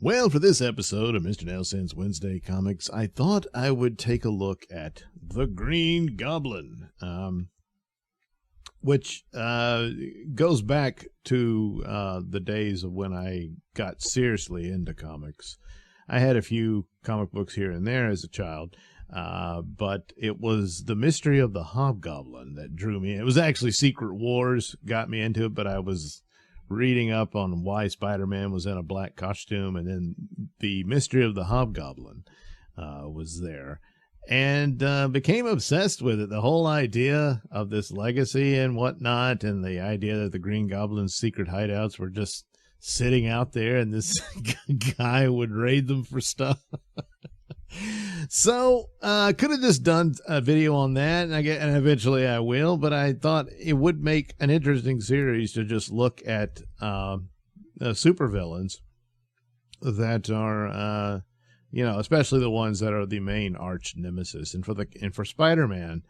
Well, for this episode of Mr. Nailsin's Wednesday Comics, I thought I would take a look at the Green Goblin, which goes back to the days of when I got seriously into comics. I had a few comic books here and there as a child, but it was the mystery of the Hobgoblin that drew me in. It was actually Secret Wars got me into it, but I was reading up on why Spider-Man was in a black costume, and then the mystery of the Hobgoblin was there, and became obsessed with it. The whole idea of this legacy and whatnot, and the idea that the Green Goblin's secret hideouts were just sitting out there, and this guy would raid them for stuff. So could have just done a video on that, and eventually I will, but I thought it would make an interesting series to just look at supervillains that are, especially the ones that are the main arch nemesis. And for Spider-Man,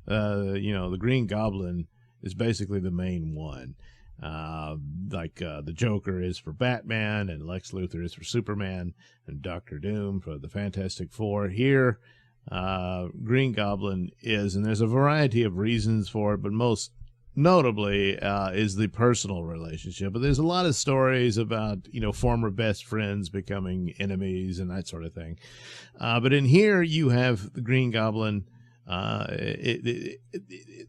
the Green Goblin is basically the main one. The Joker is for Batman, and Lex Luthor is for Superman, and Doctor Doom for the Fantastic Four. Here, Green Goblin is, and there's a variety of reasons for it, but most notably is the personal relationship. But there's a lot of stories about, former best friends becoming enemies and that sort of thing. But in here, you have the Green Goblin.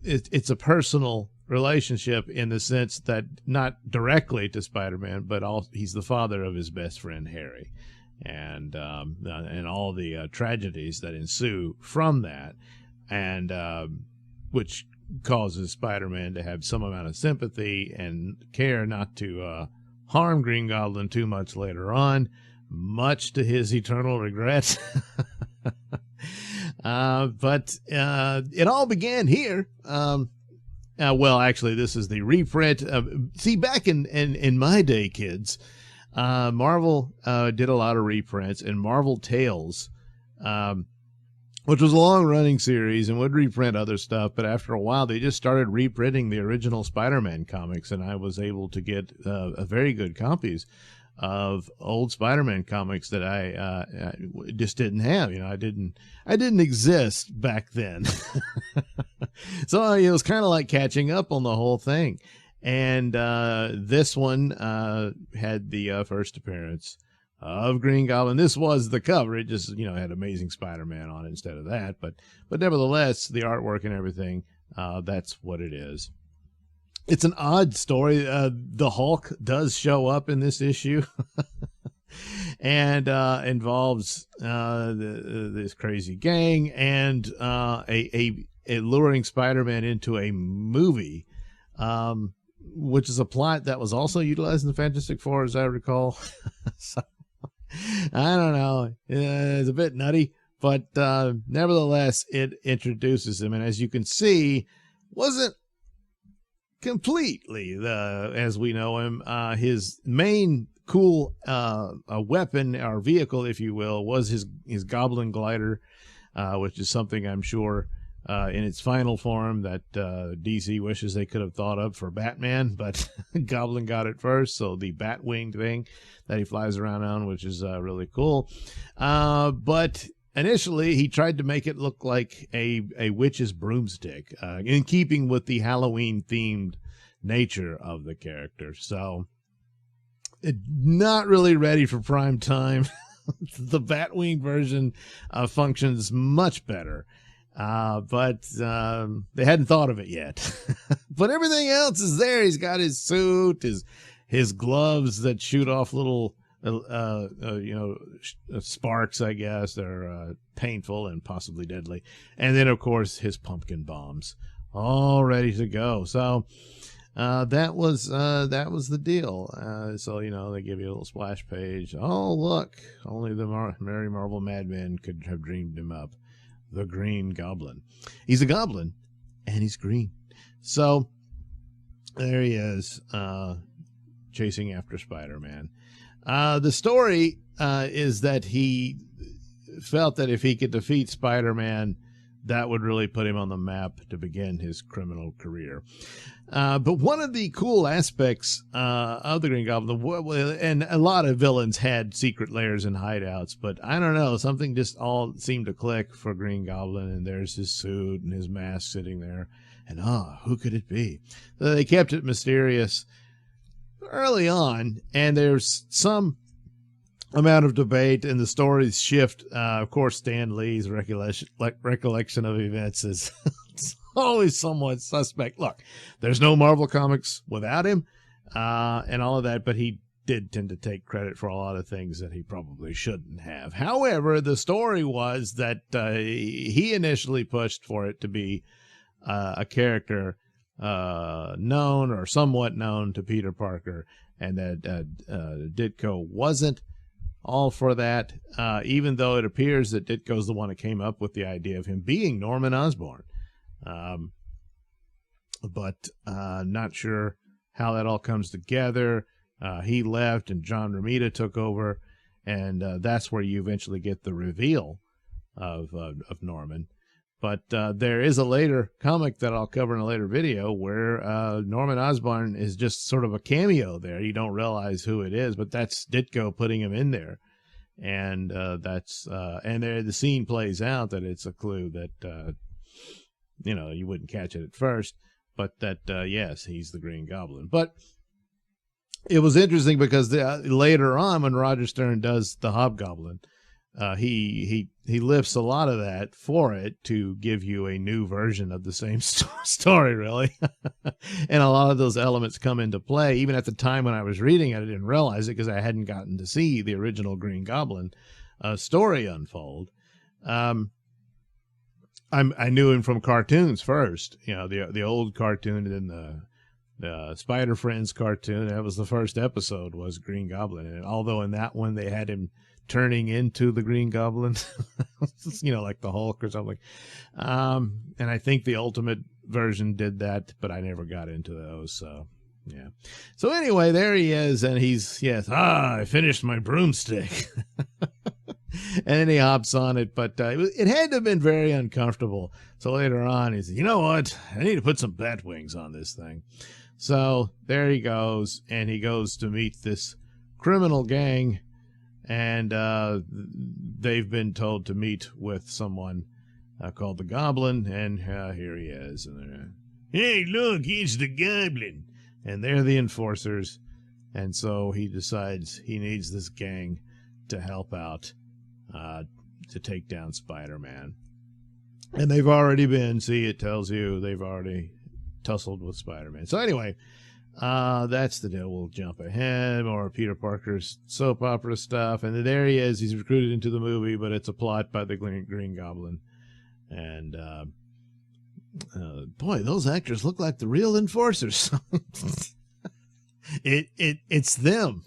It's a personal relationship in the sense that not directly to Spider-Man, but he's the father of his best friend Harry, and all the tragedies that ensue from that, and which causes Spider-Man to have some amount of sympathy and care not to harm Green Goblin too much later on, much to his eternal regret. But it all began here. Well, actually, this is the reprint. See, back in my day, kids, Marvel did a lot of reprints, and Marvel Tales, which was a long-running series and would reprint other stuff, but after a while, they just started reprinting the original Spider-Man comics, and I was able to get very good copies of old Spider-Man comics that I just didn't have. I didn't exist back then. So it was kind of like catching up on the whole thing. And this one had the first appearance of Green Goblin. This was the cover. It just, had Amazing Spider-Man on it instead of that. But nevertheless, the artwork and everything, that's what it is. It's an odd story. The Hulk does show up in this issue and involves this crazy gang and a luring Spider-Man into a movie, which is a plot that was also utilized in the Fantastic Four, as I recall. So, I don't know. It's a bit nutty, but nevertheless, it introduces him. And as you can see, wasn't completely as we know him. His main cool weapon or vehicle, if you will, was his Goblin glider, which is something I'm sure in its final form that DC wishes they could have thought of for Batman, but Goblin got it first. So the Batwing thing that he flies around on, which is really cool. But initially, he tried to make it look like a witch's broomstick, in keeping with the Halloween-themed nature of the character. So, not really ready for prime time. The Batwing version functions much better, but they hadn't thought of it yet. But everything else is there. He's got his suit, his gloves that shoot off little sparks, I guess. They're painful and possibly deadly. And then, of course, his pumpkin bombs, all ready to go. So that was the deal. So they give you a little splash page. Oh, look! Only the merry Marvel madmen could have dreamed him up. The Green Goblin. He's a goblin, and he's green. So there he is, chasing after Spider-Man. The story is that he felt that if he could defeat Spider-Man, that would really put him on the map to begin his criminal career. But one of the cool aspects of the Green Goblin, and a lot of villains had secret lairs and hideouts, but I don't know, something just all seemed to click for Green Goblin, and there's his suit and his mask sitting there, and who could it be? So they kept it mysterious early on, and there's some amount of debate, and the stories shift. Of course, Stan Lee's recollection of events is always somewhat suspect. Look, there's no Marvel Comics without him, and all of that, but he did tend to take credit for a lot of things that he probably shouldn't have. However, the story was that he initially pushed for it to be a character known or somewhat known to Peter Parker, and that Ditko wasn't all for that, even though it appears that Ditko's the one that came up with the idea of him being Norman Osborn. But not sure how that all comes together. He left and John Romita took over, and that's where you eventually get the reveal of Norman. But there is a later comic that I'll cover in a later video where Norman Osborn is just sort of a cameo there. You don't realize who it is, but that's Ditko putting him in there. And and there the scene plays out that it's a clue that, you wouldn't catch it at first, but that, yes, he's the Green Goblin. But it was interesting because later on when Roger Stern does the Hobgoblin, he lifts a lot of that for it to give you a new version of the same story, really. And a lot of those elements come into play. Even at the time when I was reading it, I didn't realize it because I hadn't gotten to see the original Green Goblin story unfold. I knew him from cartoons first, the old cartoon, and then the Spider Friends cartoon. That was the first episode, was Green Goblin. And although in that one they had him turning into the Green Goblin, like the Hulk or something. And I think the Ultimate version did that, but I never got into those. So, yeah. So anyway, there he is. And I finished my broomstick. And then he hops on it, but it had to have been very uncomfortable. So later on, he said, you know what? I need to put some bat wings on this thing. So there he goes, and he goes to meet this criminal gang. And they've been told to meet with someone called the Goblin, and here he is. And hey, look, he's the Goblin. And they're the enforcers. And so he decides he needs this gang to help out to take down Spider-Man. And they've already been, it tells you they've already tussled with Spider-Man. So anyway, that's the deal. We'll jump ahead. More Peter Parker's soap opera stuff. And there he is. He's recruited into the movie, but it's a plot by the Green Goblin. And, boy, those actors look like the real enforcers. It's them.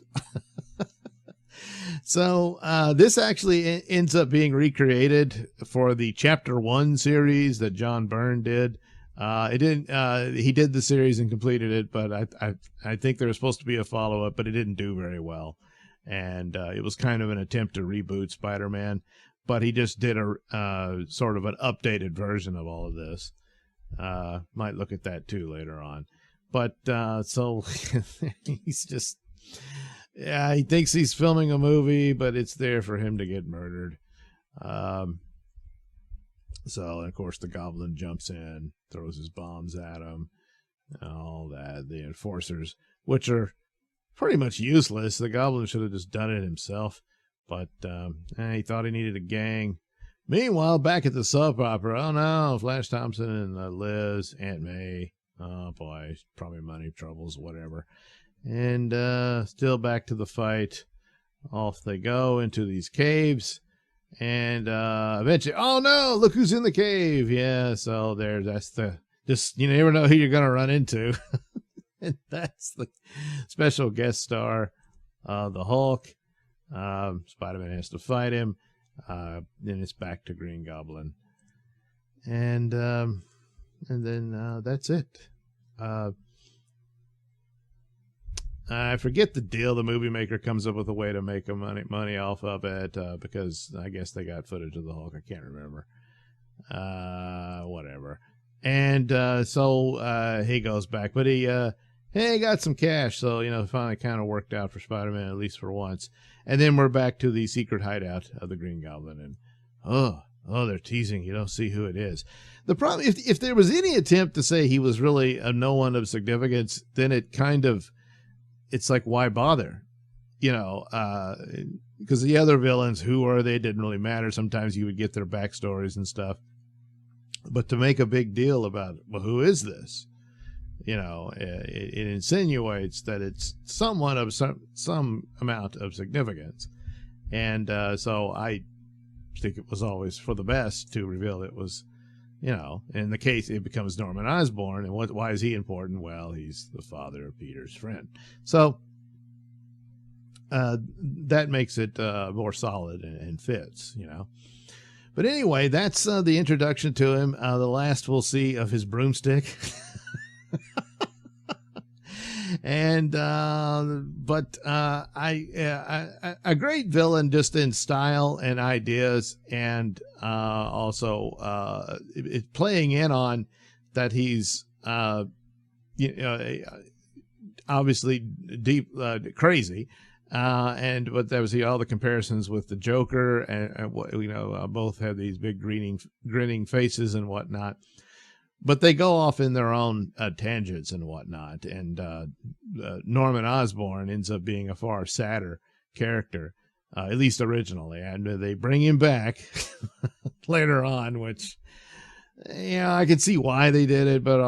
So, this actually ends up being recreated for the Chapter 1 series that John Byrne did. It didn't. He did the series and completed it, but I think there was supposed to be a follow-up, but it didn't do very well, and it was kind of an attempt to reboot Spider-Man. But he just did a sort of an updated version of all of this. Might look at that too later on. But so he's just, he thinks he's filming a movie, but it's there for him to get murdered. So, of course, the Goblin jumps in, throws his bombs at him, and all that. The enforcers, which are pretty much useless. The Goblin should have just done it himself, but he thought he needed a gang. Meanwhile, back at the soap opera, oh no, Flash Thompson and Liz, Aunt May, oh boy, probably money troubles, whatever. And still back to the fight. Off they go into these caves. And eventually, oh no, look who's in the cave. Yeah, so you never know who you're going to run into. And that's the special guest star, the Hulk. Spider-Man has to fight him. Then it's back to Green Goblin. And then that's it. I forget the deal. The movie maker comes up with a way to make money off of it because I guess they got footage of the Hulk. I can't remember. Whatever. And so he goes back, but he got some cash, so finally kind of worked out for Spider-Man, at least for once. And then we're back to the secret hideout of the Green Goblin, and they're teasing. You don't see who it is. The problem, if there was any attempt to say he was really a no one of significance, then it's like, why bother? Because the other villains, who are they, didn't really matter. Sometimes you would get their backstories and stuff. But to make a big deal about, well, who is this? It insinuates that it's someone of some amount of significance. And so I think it was always for the best to reveal it was, in the case it becomes Norman Osborn. And why is he important? Well, he's the father of Peter's friend. So that makes it more solid and fits, But anyway, that's the introduction to him. The last we'll see of his broomstick. And but a great villain just in style and ideas, and also it playing in on that he's obviously deep crazy. But there was all the comparisons with the Joker, and both have these big grinning faces and whatnot. But they go off in their own tangents and whatnot. And Norman Osborn ends up being a far sadder character, at least originally. And they bring him back later on, which, I can see why they did it. But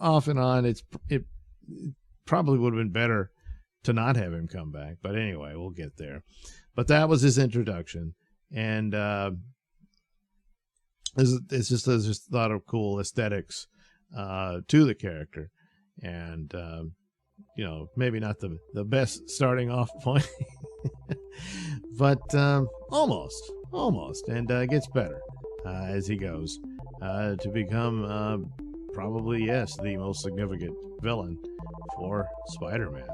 off and on, it probably would have been better to not have him come back. But anyway, we'll get there. But that was his introduction. And it's just thought of cool aesthetics to the character. And, maybe not the best starting off point, but almost. And gets better as he goes to become probably, yes, the most significant villain for Spider-Man.